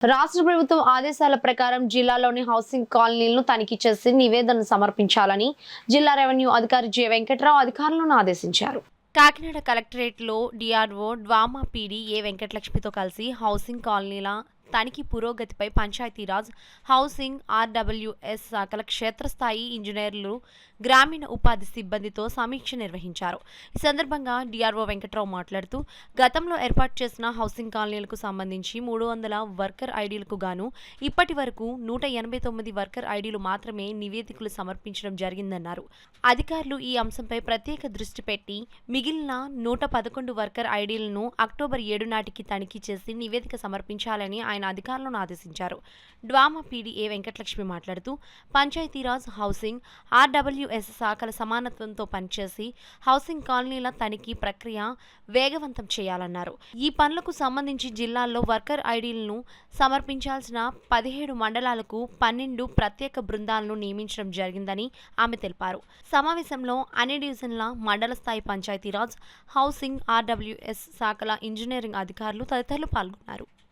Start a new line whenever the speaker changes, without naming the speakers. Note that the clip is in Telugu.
రాష్ట్ర ప్రభుత్వం ఆదేశాల ప్రకారం జిల్లాలోని హౌసింగ్ కాలనీలను తనిఖీ చేసి నివేదనను సమర్పించాలని జిల్లా రెవెన్యూ అధికారి జె వెంకట్రావు అధికారులను ఆదేశించారు. కాకినాడ కలెక్టరేట్లో డిఆర్ఓ డ్వామా పీడీ ఏ వెంకటలక్ష్మితో కలిసి హౌసింగ్ కాలనీల తనిఖీ పురోగతిపై పంచాయతీరాజ్, హౌసింగ్, ఆర్డబ్ల్యూఎస్ శాఖల క్షేత్రస్థాయి ఇంజనీర్లు, గ్రామీణ ఉపాధి సిబ్బందితో సమీక్ష నిర్వహించారు. ఈ సందర్భంగా డిఆర్ఓ వెంకట్రావు మాట్లాడుతూ, గతంలో ఏర్పాటు చేసిన హౌసింగ్ కాలనీలకు సంబంధించి 300 వర్కర్ ఐడీలకు గాను ఇప్పటి వరకు 189 వర్కర్ ఐడీలు మాత్రమే నివేదికలు సమర్పించడం జరిగిందన్నారు. అధికారులు ఈ అంశంపై ప్రత్యేక దృష్టి పెట్టి మిగిలిన 111 వర్కర్ ఐడీలను అక్టోబర్ 7 నాటికి తనిఖీ చేసి నివేదిక సమర్పించాలని ఆయన అధికారులను ఆదేశించారు. డ్వామా పీడీ ఏ వెంకటలక్ష్మి మాట్లాడుతూ, పంచాయతీరాజ్, హౌసింగ్, ఆర్డబ్ల్యూఎస్ శాఖల సమానత్వంతో పనిచేసి హౌసింగ్ కాలనీల తనిఖీ ప్రక్రియ వేగవంతం చేయాలన్నారు. ఈ పనులకు సంబంధించి జిల్లాల్లో వర్కర్ ఐడీలను సమర్పించాల్సిన 17 మండలాలకు 12 ప్రత్యేక బృందాలను నియమించడం జరిగిందని ఆమె తెలిపారు. సమావేశంలో అన్ని డివిజన్ల, మండల స్థాయి పంచాయతీరాజ్, హౌసింగ్, ఆర్డబ్ల్యూఎస్ శాఖల ఇంజనీరింగ్ అధికారులు తదితరులు పాల్గొన్నారు.